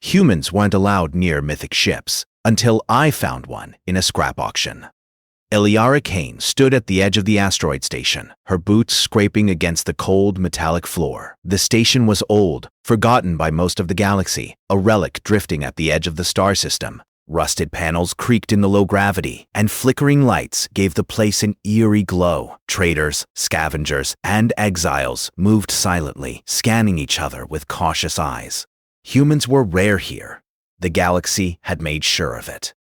Humans weren't allowed near mythic ships until I found one in a scrap auction. Eliara Kane stood at the edge of the asteroid station, her boots scraping against the cold metallic floor. The station was old, forgotten by most of the galaxy, a relic drifting at the edge of the star system. Rusted panels creaked in the low gravity, and flickering lights gave the place an eerie glow. Traders, scavengers, and exiles moved silently, scanning each other with cautious eyes. Humans were rare here. The galaxy had made sure of it.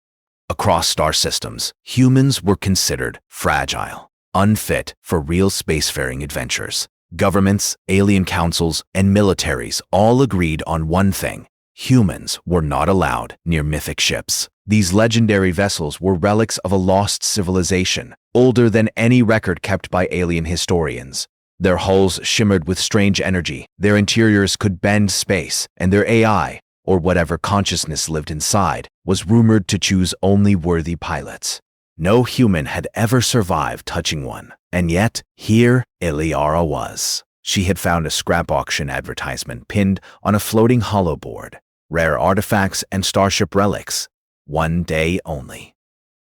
Across star systems, humans were considered fragile, unfit for real spacefaring adventures. Governments, alien councils, and militaries all agreed on one thing: humans were not allowed near mythic ships. These legendary vessels were relics of a lost civilization, older than any record kept by alien historians. Their hulls shimmered with strange energy, their interiors could bend space, and their AI, or whatever consciousness lived inside, was rumored to choose only worthy pilots. No human had ever survived touching one, and yet here Eliara was. She had found a scrap auction advertisement pinned on a floating hollow board. Rare artifacts and starship relics. 1 day only.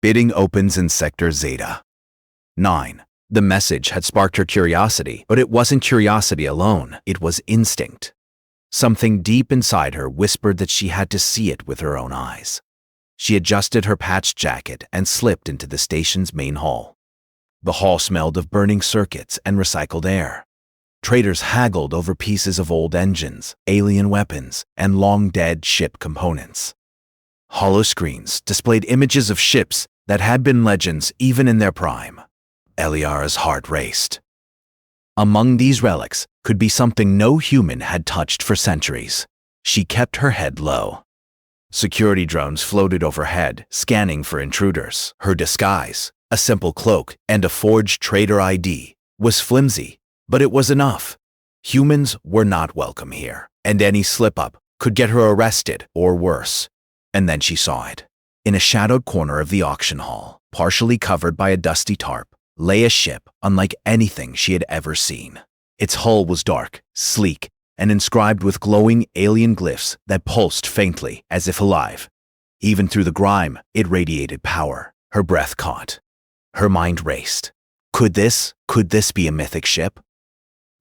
Bidding opens in Sector Zeta. 9. The message had sparked her curiosity, but it wasn't curiosity alone, it was instinct. Something deep inside her whispered that she had to see it with her own eyes. She adjusted her patched jacket and slipped into the station's main hall. The hall smelled of burning circuits and recycled air. Traders haggled over pieces of old engines, alien weapons, and long-dead ship components. Hollow screens displayed images of ships that had been legends even in their prime. Eliara's heart raced. Among these relics could be something no human had touched for centuries. She kept her head low. Security drones floated overhead, scanning for intruders. Her disguise, a simple cloak and a forged trader ID, was flimsy, but it was enough. Humans were not welcome here, and any slip-up could get her arrested or worse. And then she saw it. In a shadowed corner of the auction hall, partially covered by a dusty tarp, lay a ship unlike anything she had ever seen. Its hull was dark, sleek, and inscribed with glowing alien glyphs that pulsed faintly as if alive. Even through the grime, it radiated power. Her breath caught. Her mind raced. Could this be a mythic ship?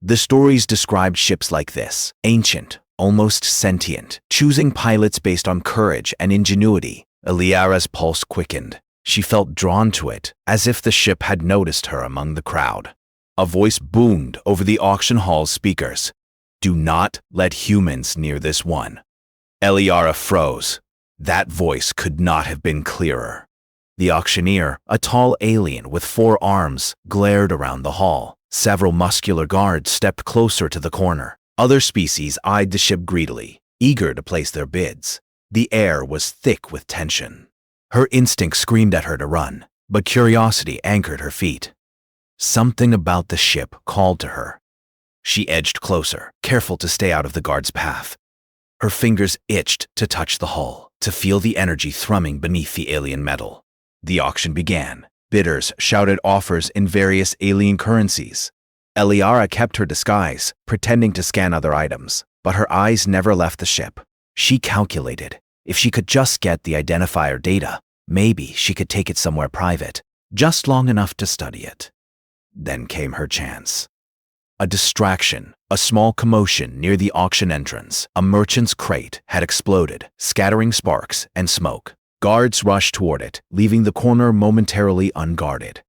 The stories described ships like this, ancient, almost sentient, choosing pilots based on courage and ingenuity. Eliara's pulse quickened. She felt drawn to it, as if the ship had noticed her among the crowd. A voice boomed over the auction hall's speakers. "Do not let humans near this one." Eliara froze. That voice could not have been clearer. The auctioneer, a tall alien with 4 arms, glared around the hall. Several muscular guards stepped closer to the corner. Other species eyed the ship greedily, eager to place their bids. The air was thick with tension. Her instinct screamed at her to run, but curiosity anchored her feet. Something about the ship called to her. She edged closer, careful to stay out of the guard's path. Her fingers itched to touch the hull, to feel the energy thrumming beneath the alien metal. The auction began. Bidders shouted offers in various alien currencies. Eliara kept her disguise, pretending to scan other items, but her eyes never left the ship. She calculated. If she could just get the identifier data, maybe she could take it somewhere private, just long enough to study it. Then came her chance. A distraction, a small commotion near the auction entrance. A merchant's crate had exploded, scattering sparks and smoke. Guards rushed toward it, leaving the corner momentarily unguarded.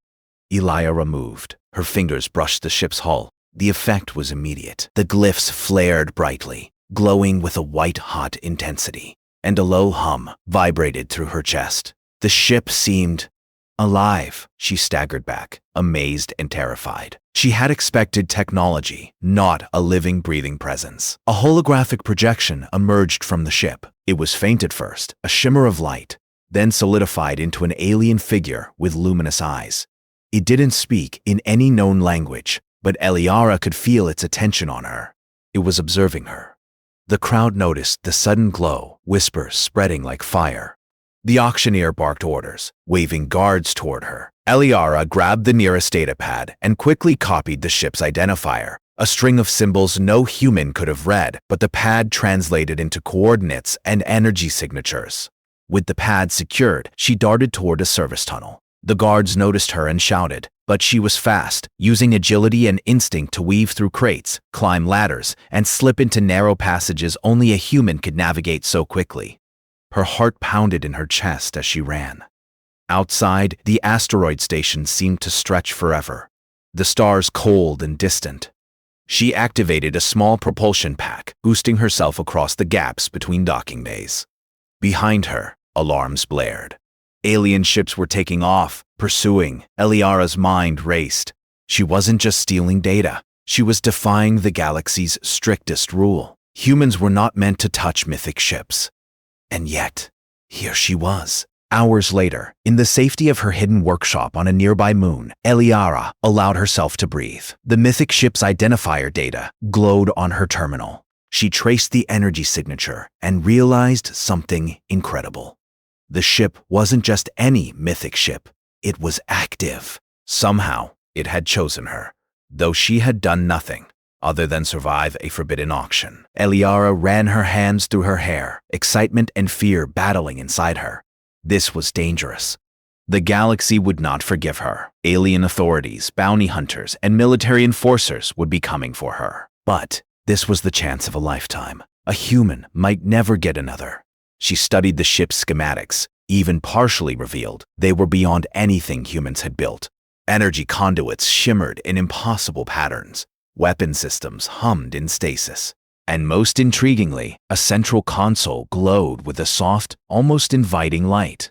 Eliara moved. Her fingers brushed the ship's hull. The effect was immediate. The glyphs flared brightly, glowing with a white-hot intensity, and a low hum vibrated through her chest. The ship seemed alive. She staggered back, amazed and terrified. She had expected technology, not a living, breathing presence. A holographic projection emerged from the ship. It was faint at first, a shimmer of light, then solidified into an alien figure with luminous eyes. It didn't speak in any known language, but Eliara could feel its attention on her. It was observing her. The crowd noticed the sudden glow, whispers spreading like fire. The auctioneer barked orders, waving guards toward her. Eliara grabbed the nearest datapad and quickly copied the ship's identifier, a string of symbols no human could have read, but the pad translated into coordinates and energy signatures. With the pad secured, she darted toward a service tunnel. The guards noticed her and shouted, but she was fast, using agility and instinct to weave through crates, climb ladders, and slip into narrow passages only a human could navigate so quickly. Her heart pounded in her chest as she ran. Outside, the asteroid station seemed to stretch forever, the stars cold and distant. She activated a small propulsion pack, boosting herself across the gaps between docking bays. Behind her, alarms blared. Alien ships were taking off, pursuing. Eliara's mind raced. She wasn't just stealing data. She was defying the galaxy's strictest rule. Humans were not meant to touch mythic ships. And yet, here she was. Hours later, in the safety of her hidden workshop on a nearby moon, Eliara allowed herself to breathe. The mythic ship's identifier data glowed on her terminal. She traced the energy signature and realized something incredible. The ship wasn't just any mythic ship. It was active. Somehow, it had chosen her, though she had done nothing other than survive a forbidden auction. Eliara ran her hands through her hair, excitement and fear battling inside her. This was dangerous. The galaxy would not forgive her. Alien authorities, bounty hunters, and military enforcers would be coming for her. But this was the chance of a lifetime. A human might never get another. She studied the ship's schematics, even partially revealed they were beyond anything humans had built. Energy conduits shimmered in impossible patterns. Weapon systems hummed in stasis. And most intriguingly, a central console glowed with a soft, almost inviting light.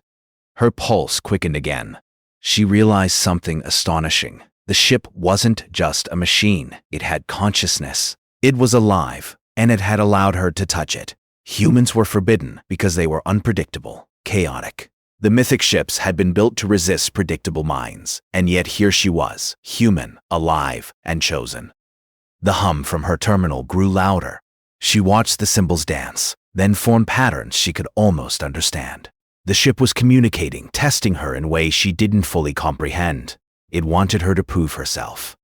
Her pulse quickened again. She realized something astonishing. The ship wasn't just a machine. It had consciousness. It was alive, and it had allowed her to touch it. Humans were forbidden because they were unpredictable, chaotic. The mythic ships had been built to resist predictable minds, and yet here she was, human, alive, and chosen. The hum from her terminal grew louder. She watched the symbols dance, then formed patterns she could almost understand. The ship was communicating, testing her in ways she didn't fully comprehend. It wanted her to prove herself.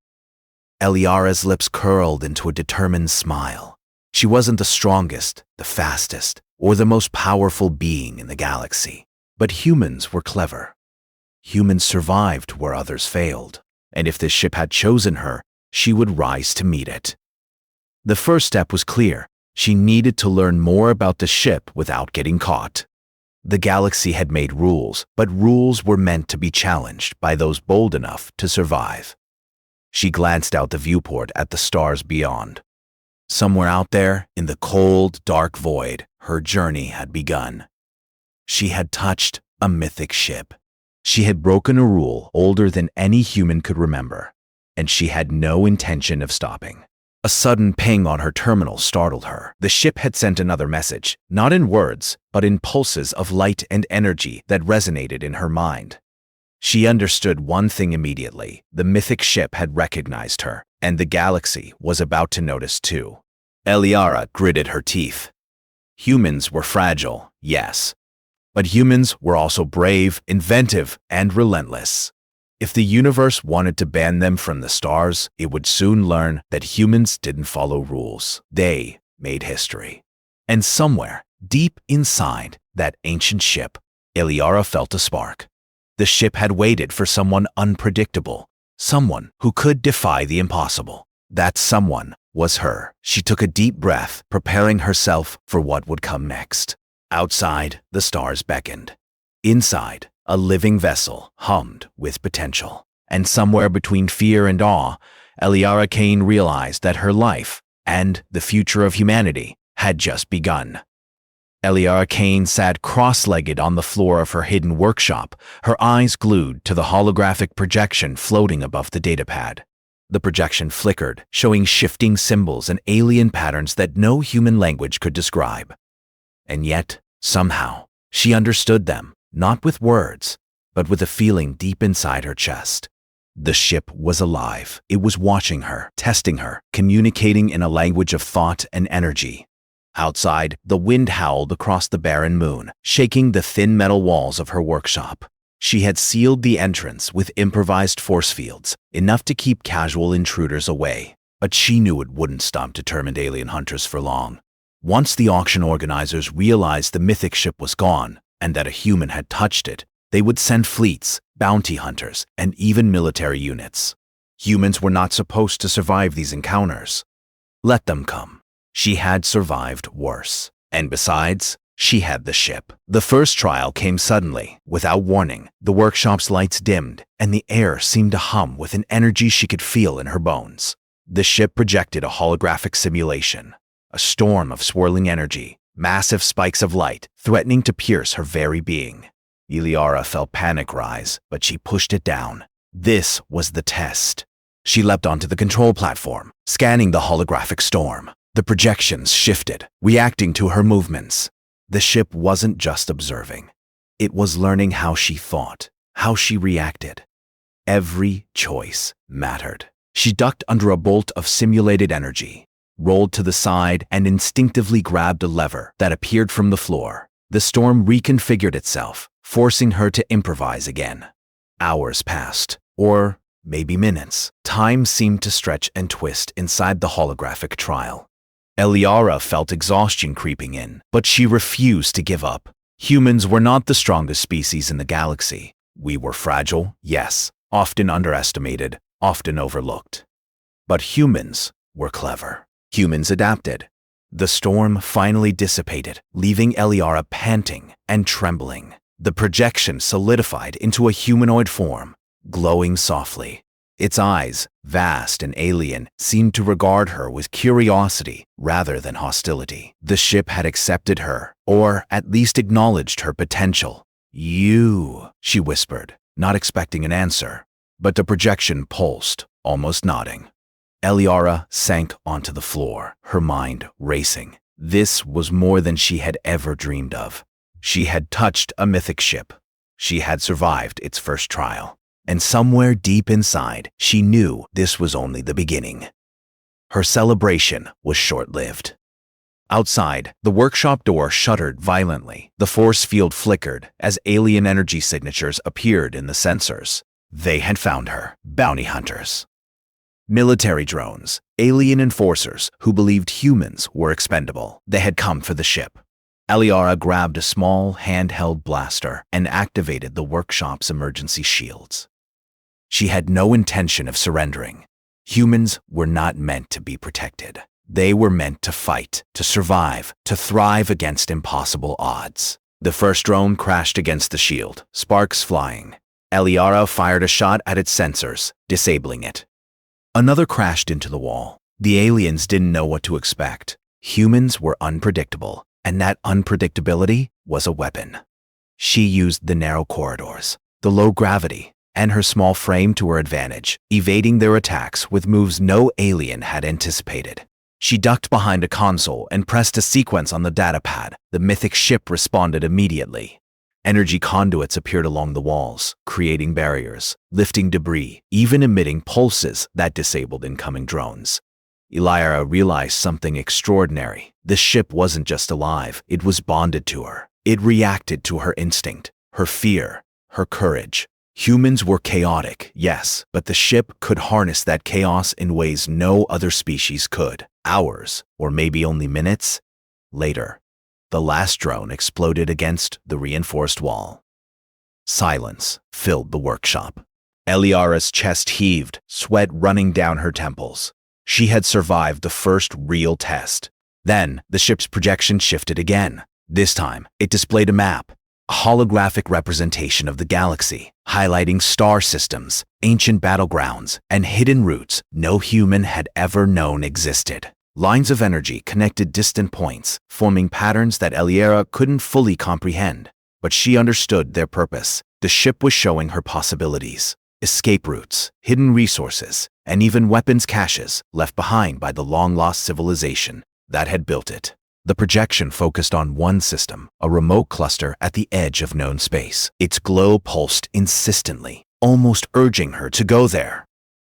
Eliara's lips curled into a determined smile. She wasn't the strongest, the fastest, or the most powerful being in the galaxy. But humans were clever. Humans survived where others failed. And if this ship had chosen her, she would rise to meet it. The first step was clear. She needed to learn more about the ship without getting caught. The galaxy had made rules, but rules were meant to be challenged by those bold enough to survive. She glanced out the viewport at the stars beyond. Somewhere out there, in the cold, dark void, her journey had begun. She had touched a mythic ship. She had broken a rule older than any human could remember, and she had no intention of stopping. A sudden ping on her terminal startled her. The ship had sent another message, not in words, but in pulses of light and energy that resonated in her mind. She understood one thing immediately. The mythic ship had recognized her, and the galaxy was about to notice too. Eliara gritted her teeth. Humans were fragile, yes. But humans were also brave, inventive, and relentless. If the universe wanted to ban them from the stars, it would soon learn that humans didn't follow rules. They made history. And somewhere, deep inside that ancient ship, Eliara felt a spark. The ship had waited for someone unpredictable, someone who could defy the impossible. That someone was her. She took a deep breath, preparing herself for what would come next. Outside, the stars beckoned. Inside, a living vessel hummed with potential. And somewhere between fear and awe, Eliara Kane realized that her life and the future of humanity had just begun. Eliara Kane sat cross-legged on the floor of her hidden workshop, her eyes glued to the holographic projection floating above the datapad. The projection flickered, showing shifting symbols and alien patterns that no human language could describe. And yet, somehow, she understood them, not with words, but with a feeling deep inside her chest. The ship was alive. It was watching her, testing her, communicating in a language of thought and energy. Outside, the wind howled across the barren moon, shaking the thin metal walls of her workshop. She had sealed the entrance with improvised force fields, enough to keep casual intruders away. but she knew it wouldn't stop determined alien hunters for long. Once the auction organizers realized the Mythic ship was gone and that a human had touched it, they would send fleets, bounty hunters, and even military units. Humans were not supposed to survive these encounters. Let them come. She had survived worse. And besides, she had the ship. The first trial came suddenly, without warning. The workshop's lights dimmed, and the air seemed to hum with an energy she could feel in her bones. The ship projected a holographic simulation, a storm of swirling energy, massive spikes of light, threatening to pierce her very being. Eliara felt panic rise, but she pushed it down. This was the test. She leapt onto the control platform, scanning the holographic storm. The projections shifted, reacting to her movements. The ship wasn't just observing. It was learning how she thought, how she reacted. Every choice mattered. She ducked under a bolt of simulated energy, rolled to the side, and instinctively grabbed a lever that appeared from the floor. The storm reconfigured itself, forcing her to improvise again. Hours passed, or maybe minutes. Time seemed to stretch and twist inside the holographic trial. Eliara felt exhaustion creeping in, but she refused to give up. Humans were not the strongest species in the galaxy. We were fragile, yes, often underestimated, often overlooked. But humans were clever. Humans adapted. The storm finally dissipated, leaving Eliara panting and trembling. The projection solidified into a humanoid form, glowing softly. Its eyes, vast and alien, seemed to regard her with curiosity rather than hostility. The ship had accepted her, or at least acknowledged her potential. "You," she whispered, not expecting an answer. But the projection pulsed, almost nodding. Eliara sank onto the floor, her mind racing. This was more than she had ever dreamed of. She had touched a Mythic ship. She had survived its first trial. And somewhere deep inside, she knew this was only the beginning. Her celebration was short-lived. Outside, the workshop door shuddered violently. The force field flickered as alien energy signatures appeared in the sensors. They had found her, bounty hunters. Military drones, alien enforcers who believed humans were expendable. They had come for the ship. Eliara grabbed a small, handheld blaster and activated the workshop's emergency shields. She had no intention of surrendering. Humans were not meant to be protected. They were meant to fight, to survive, to thrive against impossible odds. The first drone crashed against the shield, sparks flying. Eliara fired a shot at its sensors, disabling it. Another crashed into the wall. The aliens didn't know what to expect. Humans were unpredictable, and that unpredictability was a weapon. She used the narrow corridors, the low gravity, and her small frame to her advantage, evading their attacks with moves no alien had anticipated. She ducked behind a console and pressed a sequence on the datapad. The Mythic ship responded immediately. Energy conduits appeared along the walls, creating barriers, lifting debris, even emitting pulses that disabled incoming drones. Eliara realized something extraordinary. The ship wasn't just alive, it was bonded to her. It reacted to her instinct, her fear, her courage. Humans were chaotic, yes, but the ship could harness that chaos in ways no other species could. Hours, or maybe only minutes, later, the last drone exploded against the reinforced wall. Silence filled the workshop. Eliara's chest heaved, sweat running down her temples. She had survived the first real test. Then, the ship's projection shifted again. This time, it displayed a map, a holographic representation of the galaxy, highlighting star systems, ancient battlegrounds, and hidden routes no human had ever known existed. Lines of energy connected distant points, forming patterns that Eliara couldn't fully comprehend. But she understood their purpose. The ship was showing her possibilities, escape routes, hidden resources, and even weapons caches left behind by the long-lost civilization that had built it. The projection focused on one system, a remote cluster at the edge of known space. Its glow pulsed insistently, almost urging her to go there.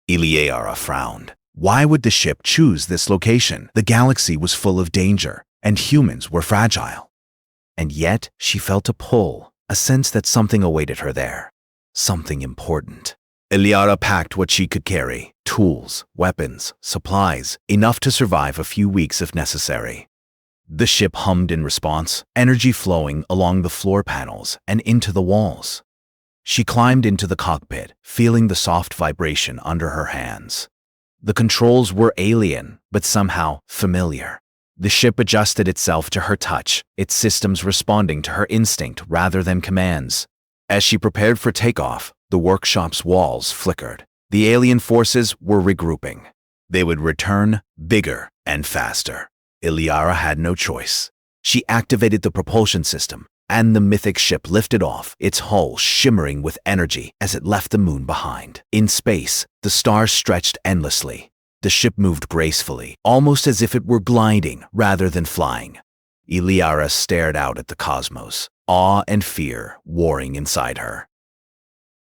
Eliara frowned. Why would the ship choose this location? The galaxy was full of danger, and humans were fragile. And yet, she felt a pull, a sense that something awaited her there. Something important. Eliara packed what she could carry: tools, weapons, supplies, enough to survive a few weeks if necessary. The ship hummed in response, energy flowing along the floor panels and into the walls. She climbed into the cockpit, feeling the soft vibration under her hands. The controls were alien, but somehow familiar. The ship adjusted itself to her touch, its systems responding to her instinct rather than commands. As she prepared for takeoff, the workshop's walls flickered. The alien forces were regrouping. They would return bigger and faster. Eliara had no choice. She activated the propulsion system, and the Mythic ship lifted off, its hull shimmering with energy as it left the moon behind. In space, the stars stretched endlessly. The ship moved gracefully, almost as if it were gliding rather than flying. Eliara stared out at the cosmos, awe and fear warring inside her.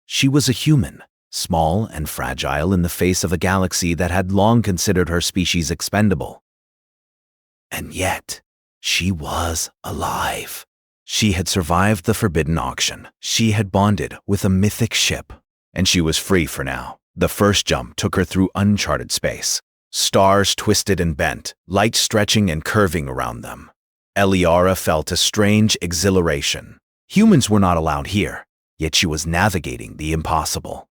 She was a human, small and fragile in the face of a galaxy that had long considered her species expendable. And yet, she was alive. She had survived the forbidden auction. She had bonded with a Mythic ship, and she was free for now. The first jump took her through uncharted space. Stars twisted and bent, light stretching and curving around them. Eliara felt a strange exhilaration. Humans were not allowed here, yet she was navigating the impossible.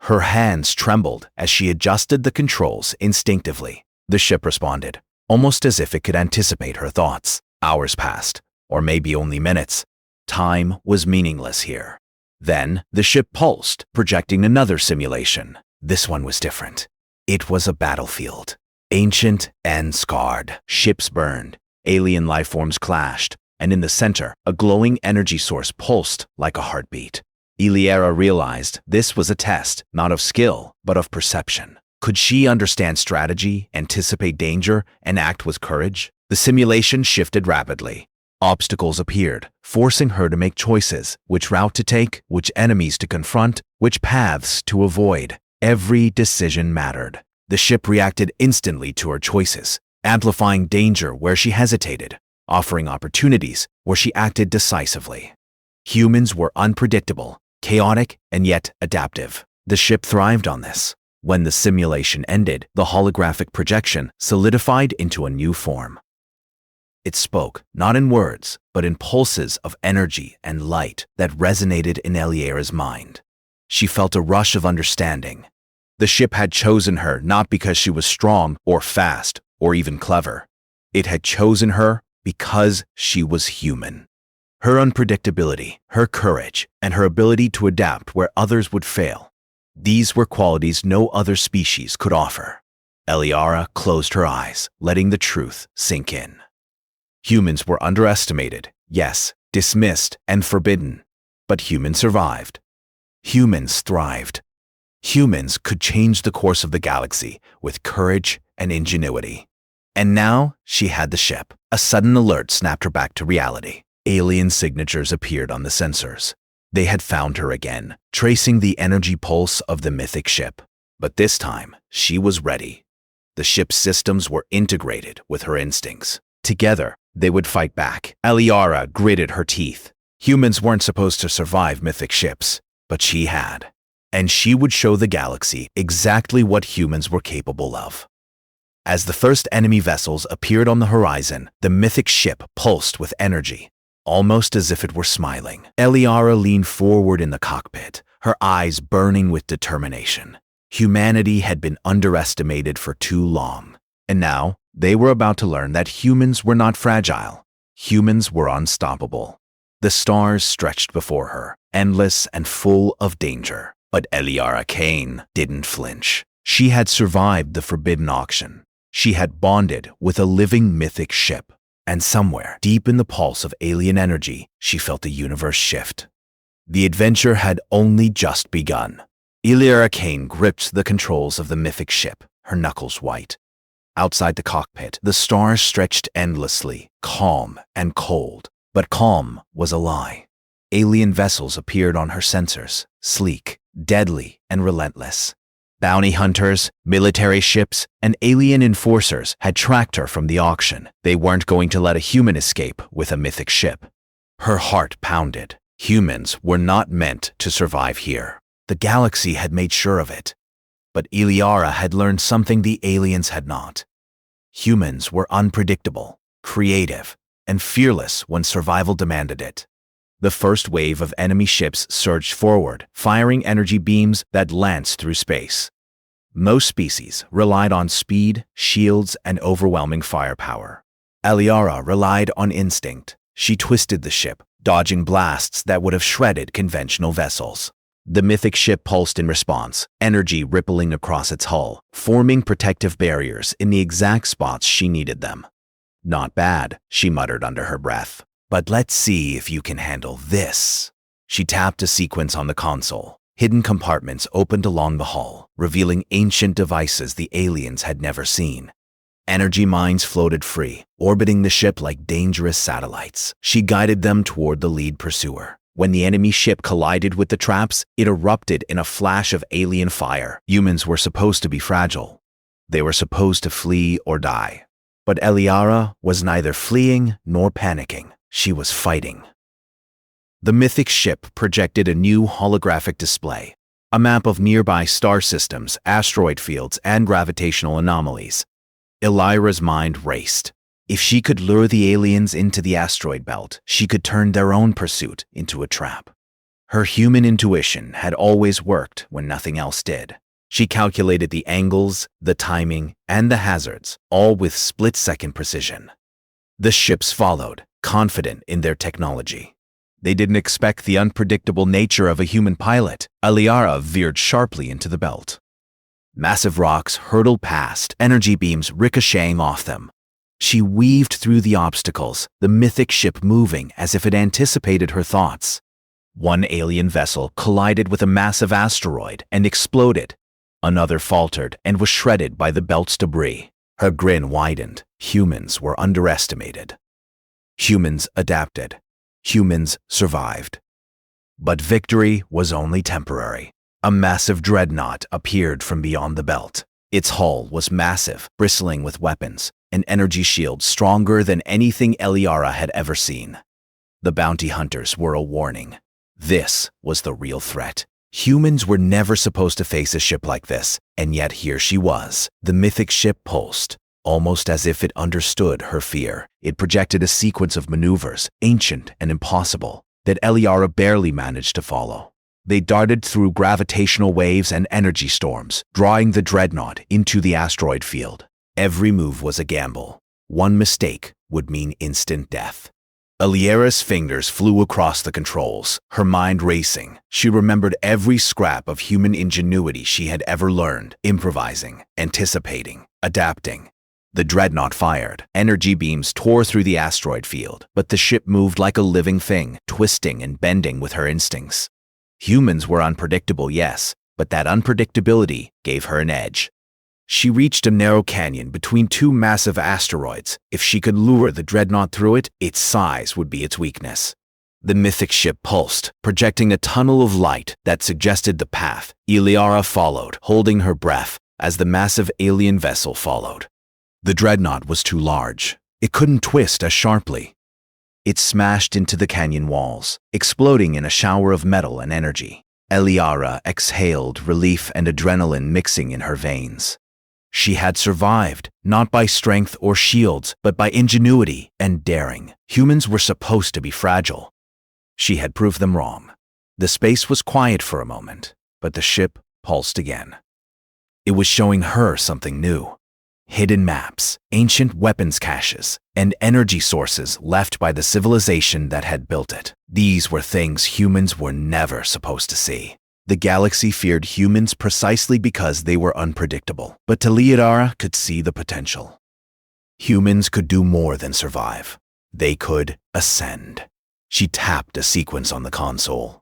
Her hands trembled as she adjusted the controls instinctively. The ship responded, almost as if it could anticipate her thoughts. Hours passed, or maybe only minutes. Time was meaningless here. Then, the ship pulsed, projecting another simulation. This one was different. It was a battlefield. Ancient and scarred. Ships burned. Alien lifeforms clashed. And in the center, a glowing energy source pulsed like a heartbeat. Eliara realized this was a test, not of skill, but of perception. Could she understand strategy, anticipate danger, and act with courage? The simulation shifted rapidly. Obstacles appeared, forcing her to make choices: which route to take, which enemies to confront, which paths to avoid. Every decision mattered. The ship reacted instantly to her choices, amplifying danger where she hesitated, offering opportunities where she acted decisively. Humans were unpredictable, chaotic, and yet adaptive. The ship thrived on this. When the simulation ended, the holographic projection solidified into a new form. It spoke, not in words, but in pulses of energy and light that resonated in Eliara's mind. She felt a rush of understanding. The ship had chosen her not because she was strong or fast or even clever. It had chosen her because she was human. Her unpredictability, her courage, and her ability to adapt where others would fail. These were qualities no other species could offer. Eliara closed her eyes, letting the truth sink in. Humans were underestimated, yes, dismissed and forbidden. But humans survived. Humans thrived. Humans could change the course of the galaxy with courage and ingenuity. And now she had the ship. A sudden alert snapped her back to reality. Alien signatures appeared on the sensors. They had found her again, tracing the energy pulse of the Mythic ship. But this time, she was ready. The ship's systems were integrated with her instincts. Together, they would fight back. Eliara gritted her teeth. Humans weren't supposed to survive Mythic ships, but she had. And she would show the galaxy exactly what humans were capable of. As the first enemy vessels appeared on the horizon, the Mythic ship pulsed with energy, almost as if it were smiling. Eliara leaned forward in the cockpit, her eyes burning with determination. Humanity had been underestimated for too long, and now they were about to learn that humans were not fragile. Humans were unstoppable. The stars stretched before her, endless and full of danger. But Eliara Kane didn't flinch. She had survived the forbidden auction. She had bonded with a living Mythic ship. And somewhere, deep in the pulse of alien energy, she felt the universe shift. The adventure had only just begun. Eliara Kane gripped the controls of the Mythic ship, her knuckles white. Outside the cockpit, the stars stretched endlessly, calm and cold. But calm was a lie. Alien vessels appeared on her sensors, sleek, deadly, and relentless. Bounty hunters, military ships, and alien enforcers had tracked her from the auction. They weren't going to let a human escape with a Mythic ship. Her heart pounded. Humans were not meant to survive here. The galaxy had made sure of it. But Eliara had learned something the aliens had not. Humans were unpredictable, creative, and fearless when survival demanded it. The first wave of enemy ships surged forward, firing energy beams that lanced through space. Most species relied on speed, shields, and overwhelming firepower. Eliara relied on instinct. She twisted the ship, dodging blasts that would have shredded conventional vessels. The Mythic ship pulsed in response, energy rippling across its hull, forming protective barriers in the exact spots she needed them. "Not bad," she muttered under her breath. "But let's see if you can handle this." She tapped a sequence on the console. Hidden compartments opened along the hull, revealing ancient devices the aliens had never seen. Energy mines floated free, orbiting the ship like dangerous satellites. She guided them toward the lead pursuer. When the enemy ship collided with the traps, it erupted in a flash of alien fire. Humans were supposed to be fragile. They were supposed to flee or die. But Eliara was neither fleeing nor panicking. She was fighting. The Mythic ship projected a new holographic display, a map of nearby star systems, asteroid fields, and gravitational anomalies. Eliara's mind raced. If she could lure the aliens into the asteroid belt, she could turn their own pursuit into a trap. Her human intuition had always worked when nothing else did. She calculated the angles, the timing, and the hazards, all with split-second precision. The ships followed, confident in their technology. They didn't expect the unpredictable nature of a human pilot. Eliara veered sharply into the belt. Massive rocks hurtled past, energy beams ricocheting off them. She weaved through the obstacles, the Mythic ship moving as if it anticipated her thoughts. One alien vessel collided with a massive asteroid and exploded. Another faltered and was shredded by the belt's debris. Her grin widened. Humans were underestimated. Humans adapted. Humans survived. But victory was only temporary. A massive dreadnought appeared from beyond the belt. Its hull was massive, bristling with weapons, an energy shield stronger than anything Eliara had ever seen. The bounty hunters were a warning. This was the real threat. Humans were never supposed to face a ship like this, and yet here she was. The Mythic ship pulsed, almost as if it understood her fear. It projected a sequence of maneuvers, ancient and impossible, that Eliara barely managed to follow. They darted through gravitational waves and energy storms, drawing the dreadnought into the asteroid field. Every move was a gamble. One mistake would mean instant death. Eliara's fingers flew across the controls, her mind racing. She remembered every scrap of human ingenuity she had ever learned, improvising, anticipating, adapting. The dreadnought fired. Energy beams tore through the asteroid field, but the ship moved like a living thing, twisting and bending with her instincts. Humans were unpredictable, yes, but that unpredictability gave her an edge. She reached a narrow canyon between two massive asteroids. If she could lure the dreadnought through it, its size would be its weakness. The Mythic ship pulsed, projecting a tunnel of light that suggested the path. Eliara followed, holding her breath, as the massive alien vessel followed. The dreadnought was too large. It couldn't twist as sharply. It smashed into the canyon walls, exploding in a shower of metal and energy. Eliara exhaled, relief and adrenaline mixing in her veins. She had survived, not by strength or shields, but by ingenuity and daring. Humans were supposed to be fragile. She had proved them wrong. The space was quiet for a moment, but the ship pulsed again. It was showing her something new. Hidden maps, ancient weapons caches, and energy sources left by the civilization that had built it. These were things humans were never supposed to see. The galaxy feared humans precisely because they were unpredictable, but Eliara could see the potential. Humans could do more than survive. They could ascend. She tapped a sequence on the console.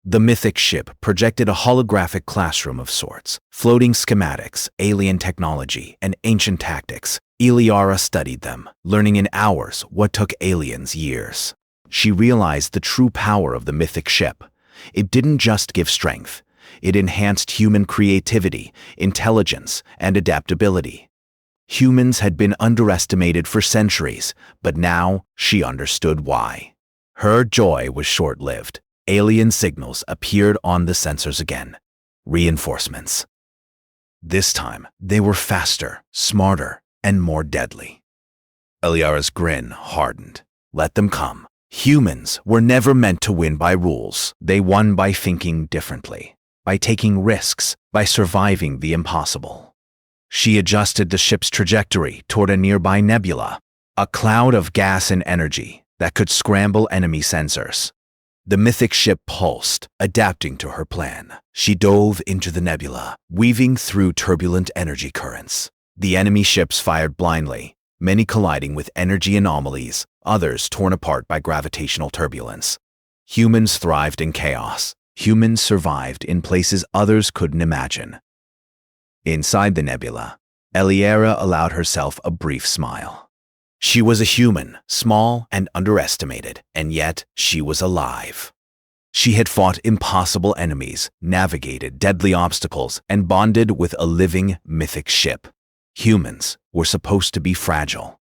The Mythic ship projected a holographic classroom of sorts, floating schematics, alien technology, and ancient tactics. Eliara studied them, learning in hours what took aliens years. She realized the true power of the Mythic ship. It didn't just give strength. It enhanced human creativity, intelligence, and adaptability. Humans had been underestimated for centuries, but now she understood why. Her joy was short-lived. alien signals appeared on the sensors again. Reinforcements. This time, they were faster, smarter, and more deadly. Eliara's grin hardened. Let them come. Humans were never meant to win by rules. They won by thinking differently, by taking risks, by surviving the impossible. She adjusted the ship's trajectory toward a nearby nebula, a cloud of gas and energy that could scramble enemy sensors. The Mythic ship pulsed, adapting to her plan. She dove into the nebula, weaving through turbulent energy currents. The enemy ships fired blindly, many colliding with energy anomalies, others torn apart by gravitational turbulence. Humans thrived in chaos. Humans survived in places others couldn't imagine. Inside the nebula, Eliara allowed herself a brief smile. She was a human, small and underestimated, and yet she was alive. She had fought impossible enemies, navigated deadly obstacles, and bonded with a living mythic ship. Humans were supposed to be fragile.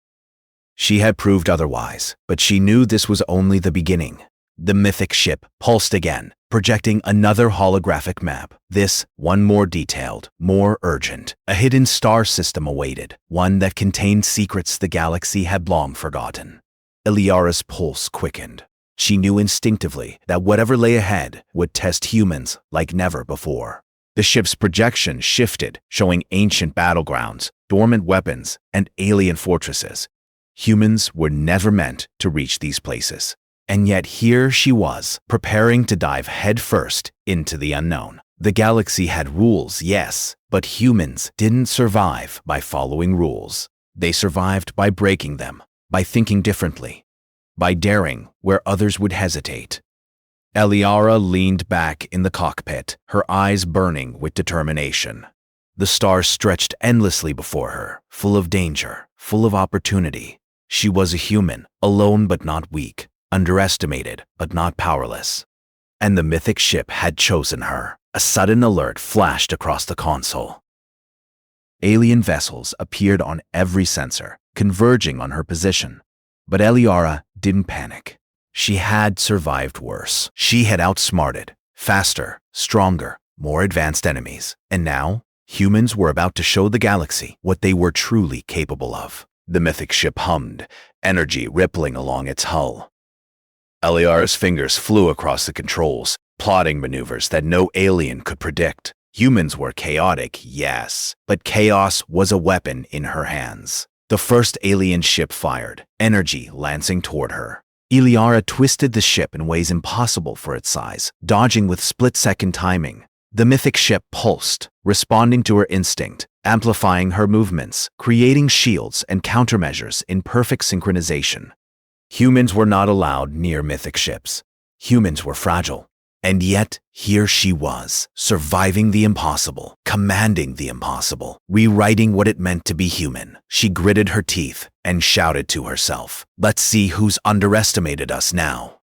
She had proved otherwise, but she knew this was only the beginning. The mythic ship pulsed again, projecting another holographic map. This one more detailed, more urgent. A hidden star system awaited, one that contained secrets the galaxy had long forgotten. Eliara's pulse quickened. She knew instinctively that whatever lay ahead would test humans like never before. The ship's projection shifted, showing ancient battlegrounds, dormant weapons, and alien fortresses. Humans were never meant to reach these places. And yet here she was, preparing to dive headfirst into the unknown. The galaxy had rules, yes, but humans didn't survive by following rules. They survived by breaking them, by thinking differently, by daring where others would hesitate. Eliara leaned back in the cockpit, her eyes burning with determination. The stars stretched endlessly before her, full of danger, full of opportunity. She was a human, alone but not weak, underestimated but not powerless. And the mythic ship had chosen her. A sudden alert flashed across the console. Alien vessels appeared on every sensor, converging on her position. But Eliara didn't panic. She had survived worse. She had outsmarted faster, stronger, more advanced enemies. And now, humans were about to show the galaxy what they were truly capable of. The mythic ship hummed, energy rippling along its hull. Eliara's fingers flew across the controls, plotting maneuvers that no alien could predict. Humans were chaotic, yes, but chaos was a weapon in her hands. The first alien ship fired, energy lancing toward her. Eliara twisted the ship in ways impossible for its size, dodging with split-second timing. The mythic ship pulsed, responding to her instinct, amplifying her movements, creating shields and countermeasures in perfect synchronization. Humans were not allowed near mythic ships. Humans were fragile. And yet, here she was, surviving the impossible, commanding the impossible, rewriting what it meant to be human. She gritted her teeth and shouted to herself, "Let's see who's underestimated us now."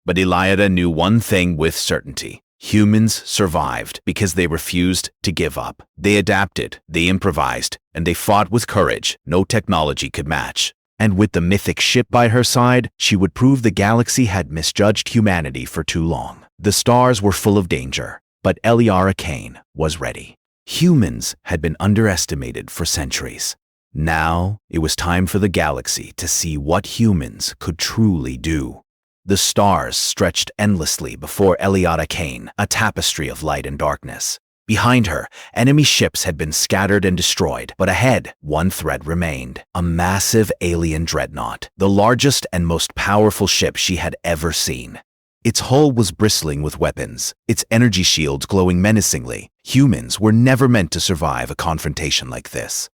But Eliara knew one thing with certainty. Humans survived because they refused to give up. They adapted, they improvised, and they fought with courage no technology could match. And with the mythic ship by her side, she would prove the galaxy had misjudged humanity for too long. The stars were full of danger, but Eliara Kane was ready. Humans had been underestimated for centuries. Now, it was time for the galaxy to see what humans could truly do. The stars stretched endlessly before Eliara Kane, a tapestry of light and darkness. Behind her, enemy ships had been scattered and destroyed, but ahead, one threat remained. A massive alien dreadnought, the largest and most powerful ship she had ever seen. Its hull was bristling with weapons, its energy shields glowing menacingly. Humans were never meant to survive a confrontation like this.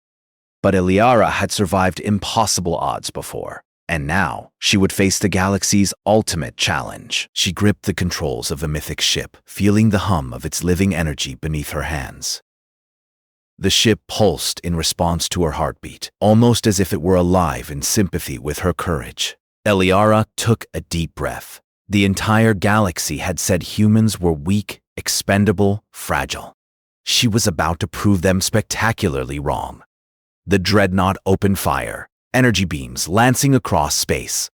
But Eliara had survived impossible odds before. And now, she would face the galaxy's ultimate challenge. She gripped the controls of the mythic ship, feeling the hum of its living energy beneath her hands. The ship pulsed in response to her heartbeat, almost as if it were alive in sympathy with her courage. Eliara took a deep breath. The entire galaxy had said humans were weak, expendable, fragile. She was about to prove them spectacularly wrong. The dreadnought opened fire, energy beams lancing across space.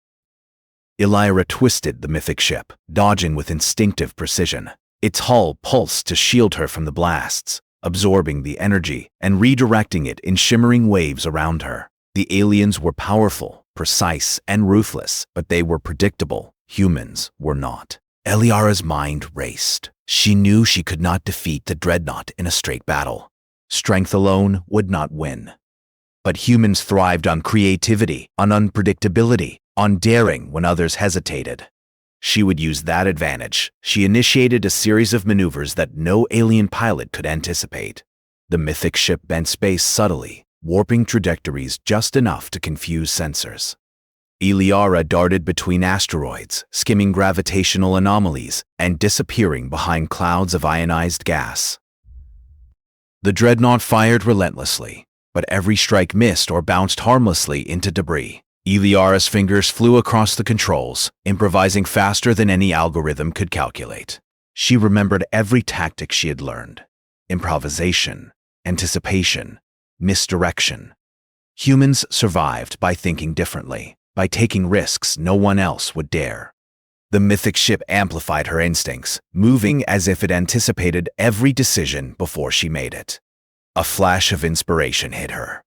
Illyra twisted the mythic ship, dodging with instinctive precision. Its hull pulsed to shield her from the blasts, absorbing the energy and redirecting it in shimmering waves around her. The aliens were powerful, precise, and ruthless, but they were predictable. Humans were not. Illyra's mind raced. She knew she could not defeat the dreadnought in a straight battle. Strength alone would not win. But humans thrived on creativity, on unpredictability, on daring when others hesitated. She would use that advantage. She initiated a series of maneuvers that no alien pilot could anticipate. The mythic ship bent space subtly, warping trajectories just enough to confuse sensors. Illyra darted between asteroids, skimming gravitational anomalies and disappearing behind clouds of ionized gas. The dreadnought fired relentlessly, but every strike missed or bounced harmlessly into debris. Illyra's fingers flew across the controls, improvising faster than any algorithm could calculate. She remembered every tactic she had learned: improvisation, anticipation, misdirection. Humans survived by thinking differently, by taking risks no one else would dare. The mythic ship amplified her instincts, moving as if it anticipated every decision before she made it. A flash of inspiration hit her.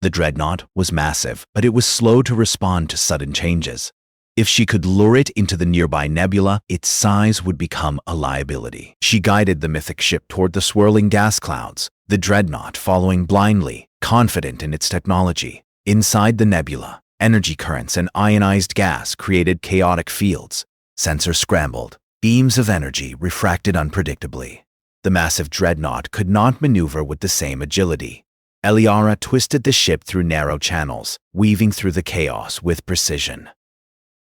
The dreadnought was massive, but it was slow to respond to sudden changes. If she could lure it into the nearby nebula, its size would become a liability. She guided the mythic ship toward the swirling gas clouds, the dreadnought following blindly, confident in its technology. Inside the nebula, energy currents and ionized gas created chaotic fields. Sensors scrambled. Beams of energy refracted unpredictably. The massive dreadnought could not maneuver with the same agility. Illyra twisted the ship through narrow channels, weaving through the chaos with precision.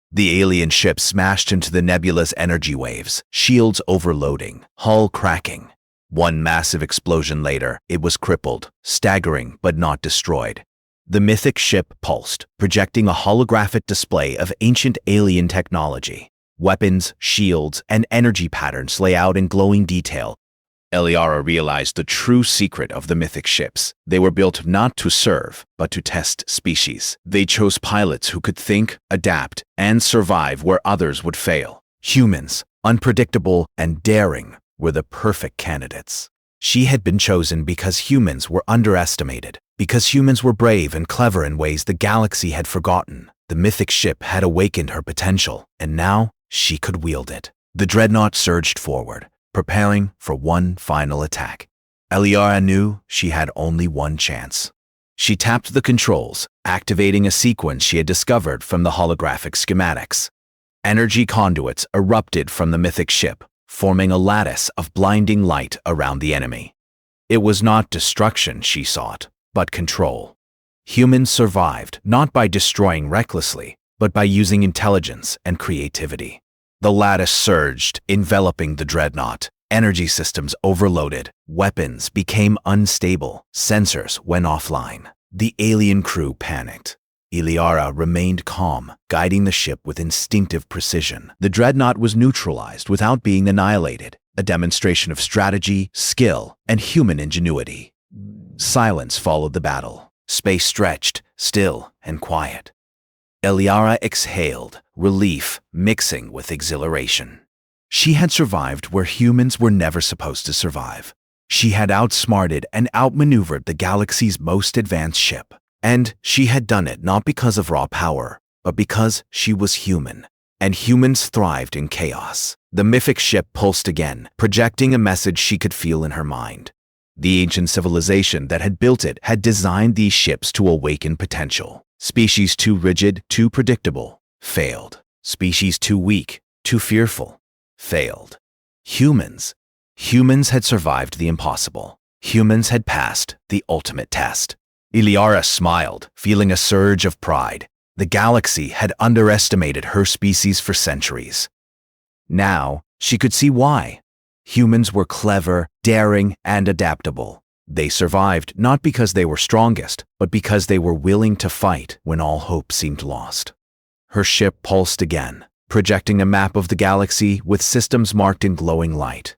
The alien ship smashed into the nebula's energy waves, shields overloading, hull cracking. One massive explosion later, it was crippled, staggering but not destroyed. The mythic ship pulsed, projecting a holographic display of ancient alien technology. Weapons, shields, and energy patterns lay out in glowing detail. Illyra realized the true secret of the mythic ships. They were built not to serve, but to test species. They chose pilots who could think, adapt, and survive where others would fail. Humans, unpredictable and daring, were the perfect candidates. She had been chosen because humans were underestimated, because humans were brave and clever in ways the galaxy had forgotten. The mythic ship had awakened her potential, and now she could wield it. The dreadnought surged forward, preparing for one final attack. Illyra knew she had only one chance. She tapped the controls, activating a sequence she had discovered from the holographic schematics. Energy conduits erupted from the mythic ship, forming a lattice of blinding light around the enemy. It was not destruction she sought, but control. Humans survived not by destroying recklessly, but by using intelligence and creativity. The lattice surged, enveloping the dreadnought. Energy systems overloaded. Weapons became unstable. Sensors went offline. The alien crew panicked. Illyra remained calm, guiding the ship with instinctive precision. The dreadnought was neutralized without being annihilated, a demonstration of strategy, skill, and human ingenuity. Silence followed the battle. Space stretched, still and quiet. Illyra exhaled, relief mixing with exhilaration. She had survived where humans were never supposed to survive. She had outsmarted and outmaneuvered the galaxy's most advanced ship. And she had done it not because of raw power, but because she was human. And humans thrived in chaos. The mythic ship pulsed again, projecting a message she could feel in her mind. The ancient civilization that had built it had designed these ships to awaken potential. Species too rigid, too predictable, failed. Species too weak, too fearful, failed. Humans had survived the impossible. Humans had passed the ultimate test. Illyra smiled, feeling a surge of pride. The galaxy had underestimated her species for centuries. Now, she could see why. Humans were clever, daring, and adaptable. They survived not because they were strongest, but because they were willing to fight when all hope seemed lost. Her ship pulsed again, projecting a map of the galaxy with systems marked in glowing light.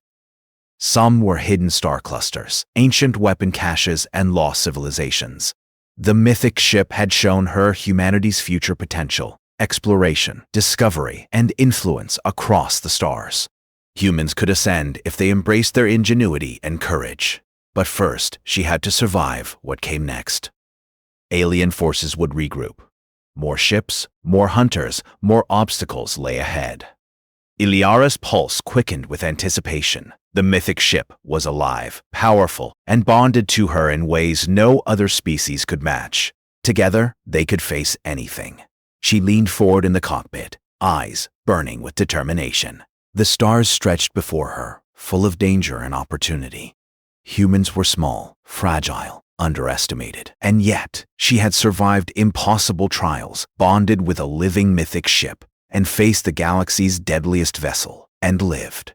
Some were hidden star clusters, ancient weapon caches, and lost civilizations. The mythic ship had shown her humanity's future potential, exploration, discovery, and influence across the stars. Humans could ascend if they embraced their ingenuity and courage. But first, she had to survive what came next. Alien forces would regroup. More ships, more hunters, more obstacles lay ahead. Iliara's pulse quickened with anticipation. The mythic ship was alive, powerful, and bonded to her in ways no other species could match. Together, they could face anything. She leaned forward in the cockpit, eyes burning with determination. The stars stretched before her, full of danger and opportunity. Humans were small, fragile, underestimated, and yet she had survived impossible trials, bonded with a living mythic ship, and faced the galaxy's deadliest vessel, and lived.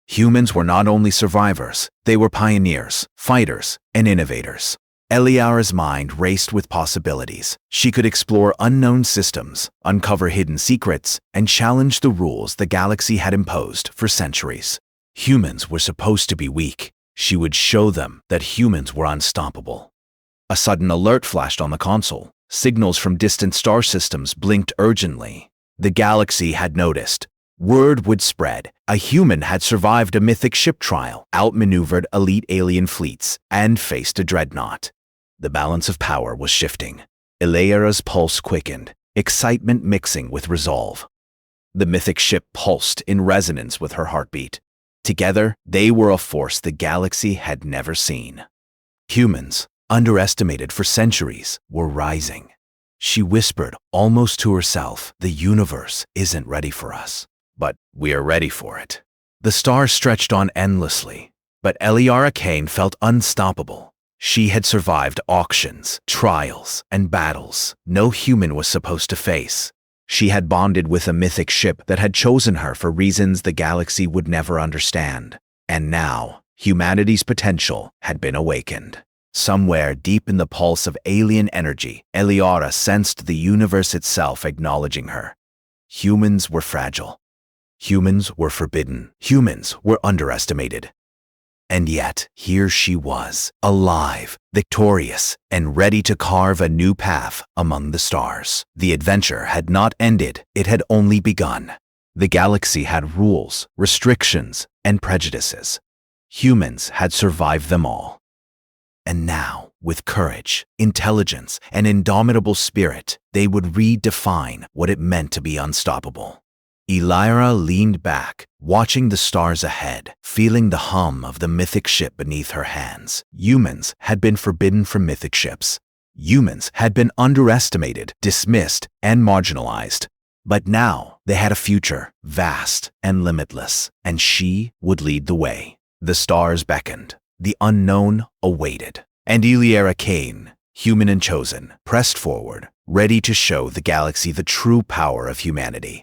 Humans were not only survivors, they were pioneers, fighters, and innovators. Iliara's mind raced with possibilities. She could explore unknown systems, uncover hidden secrets, and challenge the rules the galaxy had imposed for centuries. Humans were supposed to be weak. She would show them that humans were unstoppable. A sudden alert flashed on the console. Signals from distant star systems blinked urgently. The galaxy had noticed. Word would spread. A human had survived a mythic ship trial, outmaneuvered elite alien fleets, and faced a dreadnought. The balance of power was shifting. Iliara's pulse quickened, excitement mixing with resolve. The mythic ship pulsed in resonance with her heartbeat. Together, they were a force the galaxy had never seen. Humans, underestimated for centuries, were rising. She whispered, almost to herself, "The universe isn't ready for us, but we are ready for it." The stars stretched on endlessly, but Iliara Kane felt unstoppable. She had survived auctions, trials, and battles no human was supposed to face. She had bonded with a mythic ship that had chosen her for reasons the galaxy would never understand. And now, humanity's potential had been awakened. Somewhere deep in the pulse of alien energy, Iliara sensed the universe itself acknowledging her. Humans were fragile. Humans were forbidden. Humans were underestimated. And yet, here she was, alive, victorious, and ready to carve a new path among the stars. The adventure had not ended, it had only begun. The galaxy had rules, restrictions, and prejudices. Humans had survived them all. And now, with courage, intelligence, and indomitable spirit, they would redefine what it meant to be unstoppable. Iliara leaned back, watching the stars ahead, feeling the hum of the mythic ship beneath her hands. Humans had been forbidden from mythic ships. Humans had been underestimated, dismissed, and marginalized. But now they had a future, vast and limitless, and she would lead the way. The stars beckoned. The unknown awaited. And Iliara Kane, human and chosen, pressed forward, ready to show the galaxy the true power of humanity.